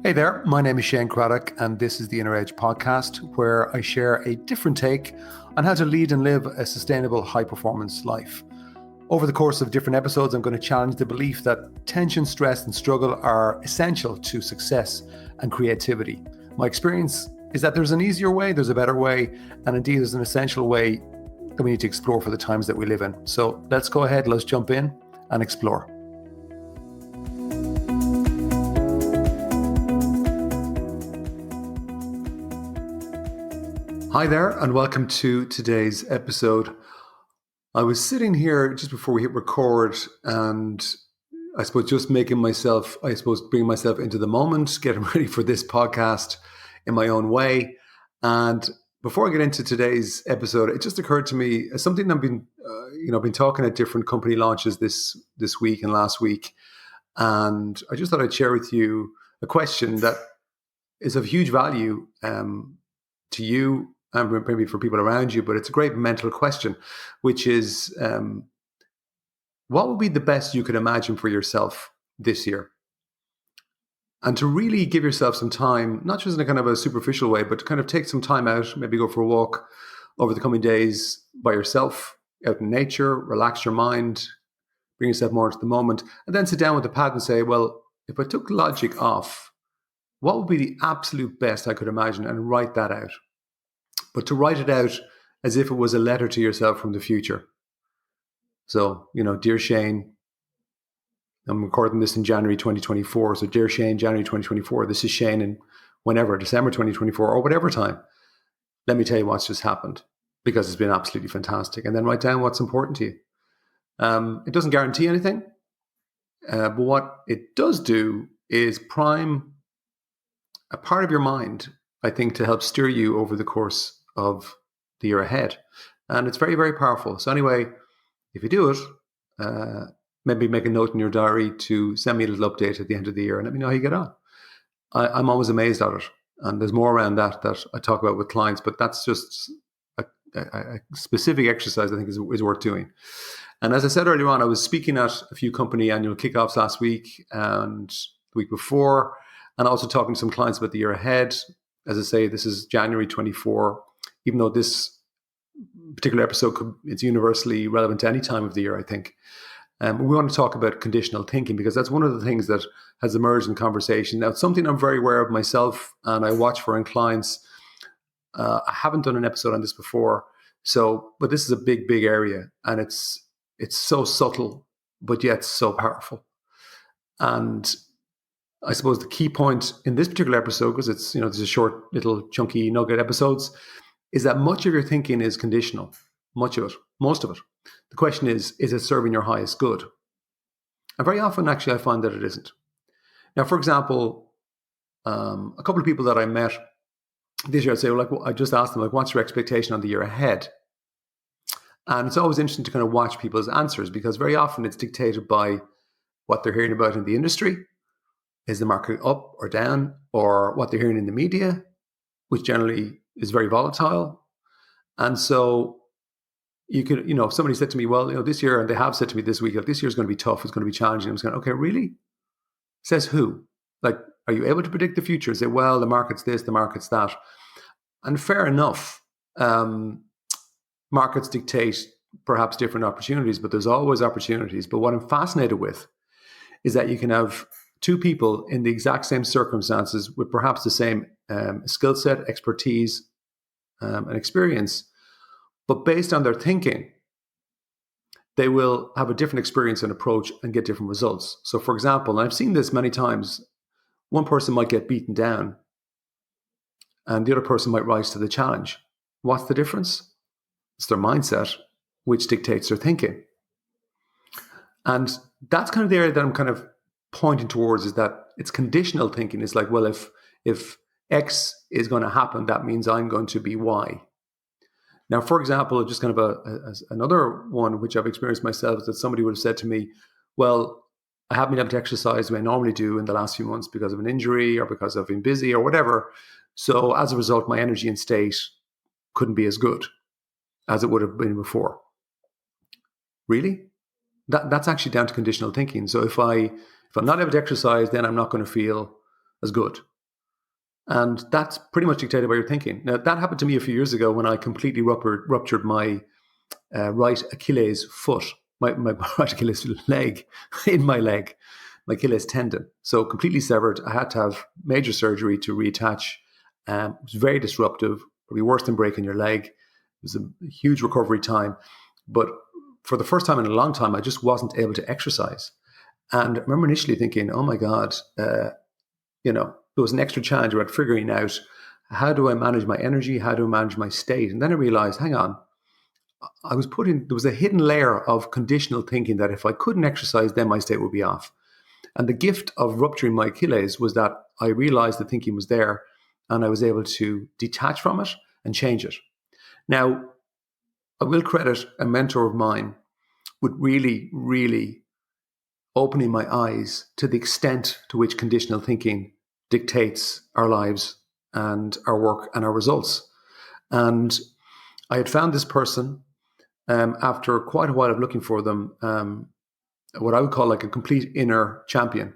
Hey there, my name is Shane Craddock, and this is the Inner Edge podcast, where I share a different take on how to lead and live a sustainable, high-performance life. Over the course of different episodes, I'm going to challenge the belief that tension, stress, and struggle are essential to success and creativity. My experience is that there's an easier way, there's a better way, and indeed there's an essential way that we need to explore for the times that we live in. So let's go ahead, let's jump in and explore. Hi there, and welcome to today's episode. I was sitting here just before we hit record, and I suppose just bringing myself into the moment, getting ready for this podcast in my own way. And before I get into today's episode, it just occurred to me as something I've been talking at different company launches this week and last week, and I just thought I'd share with you a question that is of huge value to you and maybe for people around you, but it's a great mental question, which is, what would be the best you could imagine for yourself this year? And to really give yourself some time, not just in a kind of a superficial way, but to kind of take some time out, maybe go for a walk over the coming days by yourself, out in nature, relax your mind, bring yourself more into the moment, and then sit down with a pad and say, well, if I took logic off, what would be the absolute best I could imagine, and write that out. But to write it out as if it was a letter to yourself from the future. So, dear Shane, I'm recording this in January 2024. So, dear Shane, January 2024, this is Shane in whenever, December 2024, or whatever time. Let me tell you what's just happened, because it's been absolutely fantastic. And then write down what's important to you. It doesn't guarantee anything, but what it does do is prime a part of your mind, I think, to help steer you over the course of the year ahead. And it's very, very powerful. So anyway, if you do it, maybe make a note in your diary to send me a little update at the end of the year and let me know how you get on. I'm always amazed at it. And there's more around that I talk about with clients, but that's just a specific exercise I think is worth doing. And as I said earlier on, I was speaking at a few company annual kickoffs last week and the week before, and also talking to some clients about the year ahead. As I say, this is January 24, even though this particular episode it's universally relevant to any time of the year, I think. We want to talk about conditional thinking, because that's one of the things that has emerged in conversation. Now, it's something I'm very aware of myself, and I watch for in clients. I haven't done an episode on this before, but this is a big, big area, and it's so subtle, but yet so powerful. And I suppose the key point in this particular episode, because it's, there's a short little chunky nugget episodes, is that much of your thinking is conditional. Much of it, most of it. The question is it serving your highest good? And very often, actually, I find that it isn't. Now, for example, a couple of people that I met this year, I'd say, I just asked them, what's your expectation on the year ahead? And it's always interesting to kind of watch people's answers, because very often it's dictated by what they're hearing about in the industry. Is the market up or down, or what they're hearing in the media, which generally is very volatile. And so you could, if somebody said to me, well, this year, and they have said to me this week, this year is going to be tough, it's going to be challenging. I'm just going, okay, really? Says who? Are you able to predict the future? Say, well, the market's this, the market's that. And fair enough. Markets dictate perhaps different opportunities, but there's always opportunities. But what I'm fascinated with is that you can have two people in the exact same circumstances with perhaps the same skill set, expertise, and experience, but based on their thinking, they will have a different experience and approach and get different results. So, for example, and I've seen this many times, one person might get beaten down and the other person might rise to the challenge. What's the difference? It's their mindset, which dictates their thinking. And that's kind of the area that I'm kind of pointing towards, is that it's conditional thinking. It's like, well, if X is going to happen, that means I'm going to be Y. Now, for example, just kind of another one which I've experienced myself, is that somebody would have said to me, well, I haven't been able to exercise the way I normally do in the last few months because of an injury or because I've been busy or whatever. So as a result, my energy and state couldn't be as good as it would have been before. Really? That's actually down to conditional thinking. So if I'm not able to exercise, then I'm not going to feel as good. And that's pretty much dictated by your thinking. Now, that happened to me a few years ago when I completely ruptured my right Achilles foot, my right Achilles leg, in my leg, my Achilles tendon. So completely severed. I had to have major surgery to reattach. It was very disruptive, probably worse than breaking your leg. It was a huge recovery time. But for the first time in a long time, I just wasn't able to exercise. And I remember initially thinking, oh my God, there was an extra challenge about figuring out how do I manage my energy? How do I manage my state? And then I realized, hang on, there was a hidden layer of conditional thinking that if I couldn't exercise, then my state would be off. And the gift of rupturing my Achilles was that I realized the thinking was there and I was able to detach from it and change it. Now, I will credit a mentor of mine with really, really opening my eyes to the extent to which conditional thinking dictates our lives and our work and our results. And I had found this person after quite a while of looking for them, what I would call like a complete inner champion,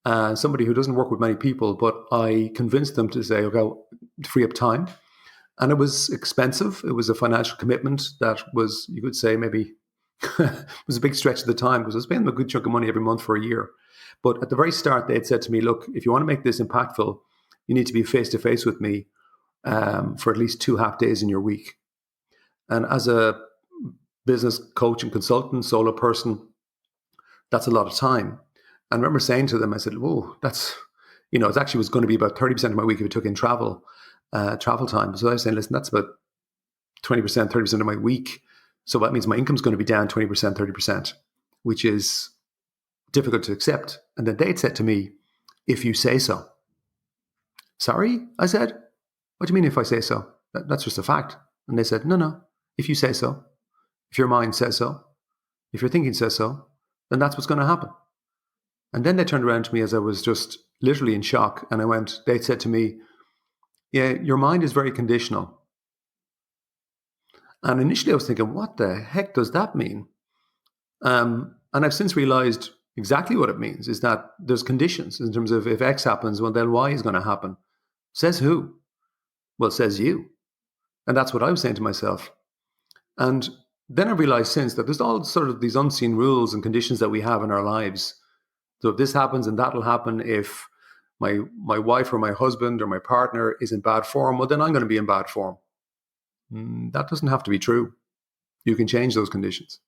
somebody who doesn't work with many people, but I convinced them to say, okay, to free up time. And it was expensive. It was a financial commitment that was, you could say, maybe it was a big stretch at the time because I was paying a good chunk of money every month for a year. But at the very start, they had said to me, look, if you want to make this impactful, you need to be face to face with me for at least 2 half days in your week. And as a business coach and consultant, solo person, that's a lot of time. And I remember saying to them, I said, whoa, that's, it actually was going to be about 30% of my week if it took in travel time. So I was saying, listen, that's about 20%, 30% of my week. So that means my income's going to be down 20%, 30%, which is difficult to accept. And then they'd said to me, if you say so. Sorry, I said, what do you mean if I say so? That's just a fact. And they said, no, if you say so, if your mind says so, if your thinking says so, then that's what's going to happen. And then they turned around to me as I was just literally in shock. And they said to me, yeah, your mind is very conditional. And initially I was thinking, what the heck does that mean? And I've since realized exactly what it means is that there's conditions in terms of if X happens, well, then Y is going to happen. Says who? Well, says you. And that's what I was saying to myself. And then I realized since that there's all sort of these unseen rules and conditions that we have in our lives. So if this happens and that'll happen if my wife or my husband or my partner is in bad form, well, then I'm going to be in bad form. That doesn't have to be true. You can change those conditions.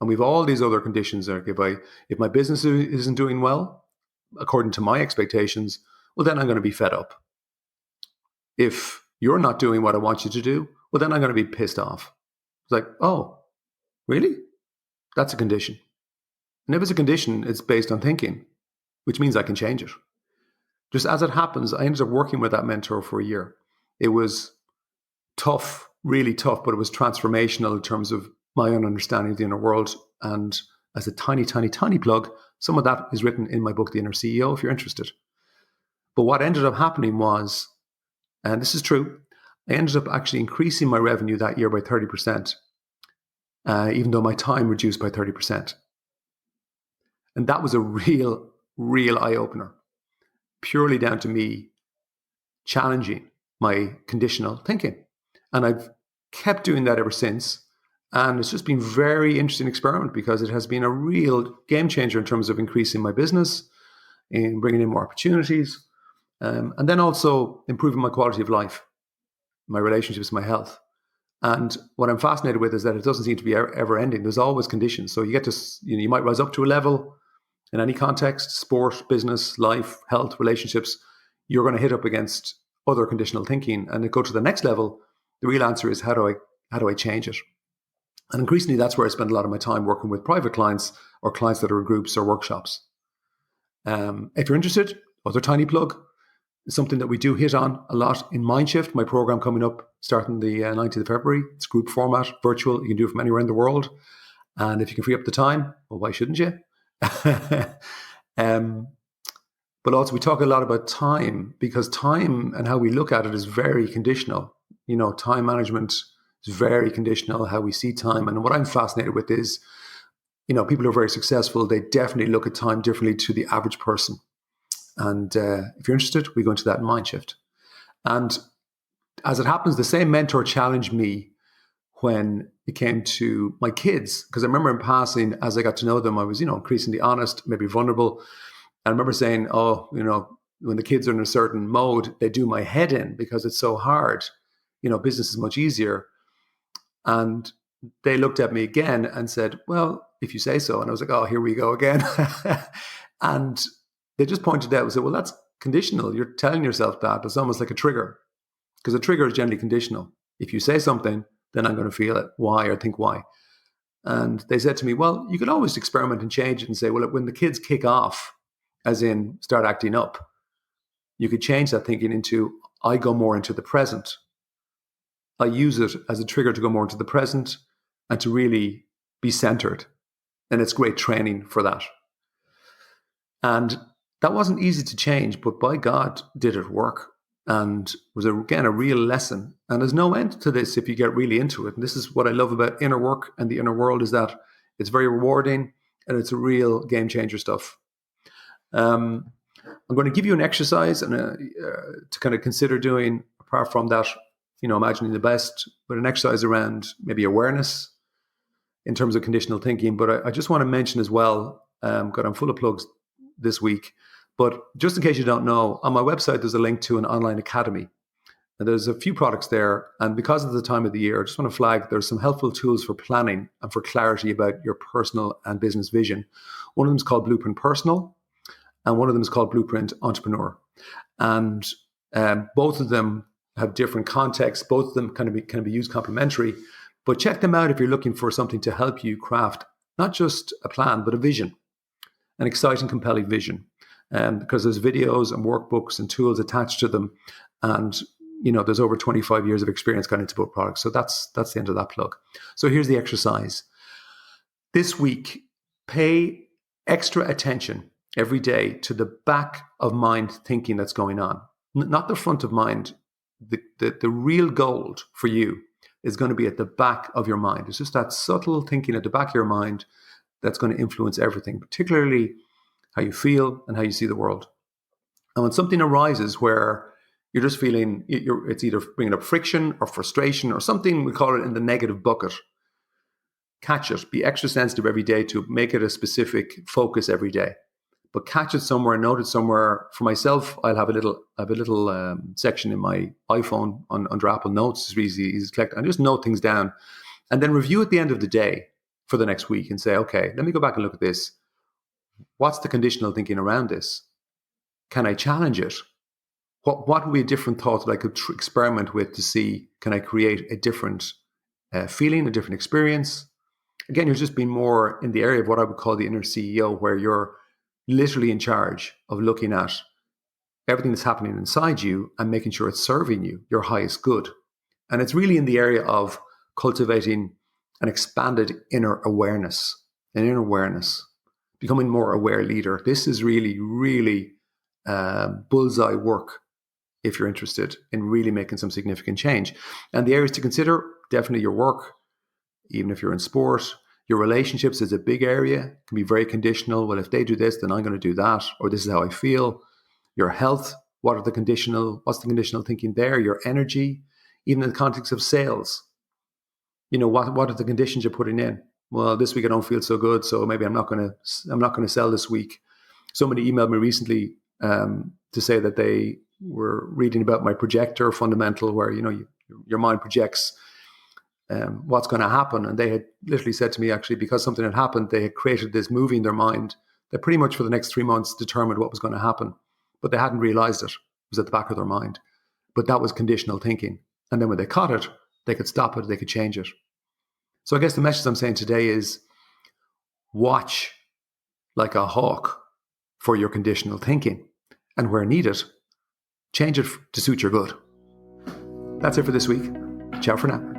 And we've all these other conditions. Like if my business isn't doing well, according to my expectations, well, then I'm going to be fed up. If you're not doing what I want you to do, well, then I'm going to be pissed off. It's like, oh, really? That's a condition. And if it's a condition, it's based on thinking, which means I can change it. Just as it happens, I ended up working with that mentor for a year. It was tough, really tough, but it was transformational in terms of my own understanding of the inner world. And as a tiny, tiny, tiny plug, some of that is written in my book, The Inner CEO, if you're interested. But what ended up happening was, and this is true, I ended up actually increasing my revenue that year by 30%, even though my time reduced by 30%. And that was a real, real eye-opener, purely down to me challenging my conditional thinking. And I've kept doing that ever since. And it's just been a very interesting experiment because it has been a real game changer in terms of increasing my business, in bringing in more opportunities, and then also improving my quality of life, my relationships, my health. And what I'm fascinated with is that it doesn't seem to be ever ending. There's always conditions. So you get to, you might rise up to a level in any context, sport, business, life, health, relationships. You're going to hit up against other conditional thinking, and to go to the next level. The real answer is how do I change it? And increasingly, that's where I spend a lot of my time working with private clients or clients that are in groups or workshops. If you're interested, other tiny plug, something that we do hit on a lot in MindShift, my program coming up starting the 19th of February. It's group format, virtual. You can do it from anywhere in the world. And if you can free up the time, well, why shouldn't you? But also we talk a lot about time because time and how we look at it is very conditional. Time management is very conditional, how we see time. And what I'm fascinated with is, people who are very successful, they definitely look at time differently to the average person. And if you're interested, we go into that in MindShift. And as it happens, the same mentor challenged me when it came to my kids, because I remember in passing, as I got to know them, I was, increasingly honest, maybe vulnerable. And I remember saying, oh, when the kids are in a certain mode, they do my head in because it's so hard. Business is much easier. And they looked at me again and said, well, if you say so. And I was like, oh, here we go again. And they just pointed out and said, well, that's conditional. You're telling yourself that. It's almost like a trigger, because a trigger is generally conditional. If you say something, then I'm going to feel it. Why? Or think why. And they said to me, well, you can always experiment and change it and say, well, when the kids kick off, as in start acting up, you could change that thinking into, I go more into the present. I use it as a trigger to go more into the present and to really be centered. And it's great training for that. And that wasn't easy to change, but by God, did it work. And was, again, a real lesson. And there's no end to this if you get really into it. And this is what I love about inner work and the inner world, is that it's very rewarding and it's a real game changer stuff. I'm going to give you an exercise and to kind of consider doing, apart from that, imagining the best, but an exercise around maybe awareness in terms of conditional thinking. But I just want to mention as well, God, I'm full of plugs this week, but just in case you don't know, on my website, there's a link to an online academy. And there's a few products there. And because of the time of the year, I just want to flag there's some helpful tools for planning and for clarity about your personal and business vision. One of them is called Blueprint Personal, and one of them is called Blueprint Entrepreneur. And both of them have different contexts. Both of them can be used complementary, but check them out if you're looking for something to help you craft not just a plan, but a vision, an exciting, compelling vision. Because there's videos and workbooks and tools attached to them. And, there's over 25 years of experience gone into both products. So that's the end of that plug. So here's the exercise. This week, pay extra attention every day to the back of mind thinking that's going on, not the front of mind. The real gold for you is going to be at the back of your mind. It's just that subtle thinking at the back of your mind that's going to influence everything, particularly how you feel and how you see the world. And when something arises where you're just feeling, it's either bringing up friction or frustration or something, we call it in the negative bucket, catch it. Be extra sensitive every day to make it a specific focus every day. But catch it somewhere, note it somewhere. For myself, I'll have a little section in my iPhone under Apple Notes. It's really easy to collect. I just note things down and then review at the end of the day for the next week and say, okay, let me go back and look at this. What's the conditional thinking around this? Can I challenge it? What would be a different thought that I could experiment with to see, can I create a different feeling, a different experience? Again, you're just being more in the area of what I would call the inner CEO, where you're literally in charge of looking at everything that's happening inside you and making sure it's serving you, your highest good. And it's really in the area of cultivating an expanded inner awareness, becoming more aware leader. This is really, really bullseye work if you're interested in really making some significant change. And the areas to consider, definitely your work, even if you're in sport. Your relationships is a big area, can be very conditional. Well, if they do this, then I'm going to do that, or this is how I feel. Your health, what's the conditional thinking there? Your energy, even in the context of sales. What are the conditions you're putting in? Well, this week I don't feel so good, so maybe I'm not going to sell this week. Somebody emailed me recently to say that they were reading about my projector fundamental, where your mind projects what's going to happen, and they had literally said to me, actually, because something had happened, they had created this movie in their mind that pretty much for the next 3 months determined what was going to happen, but they hadn't realized it. It was at the back of their mind, but that was conditional thinking. And then when they caught it, they could stop it, they could change it. So I guess the message I'm saying today is watch like a hawk for your conditional thinking, and where needed, change it to suit your good. That's it for this week. Ciao for now.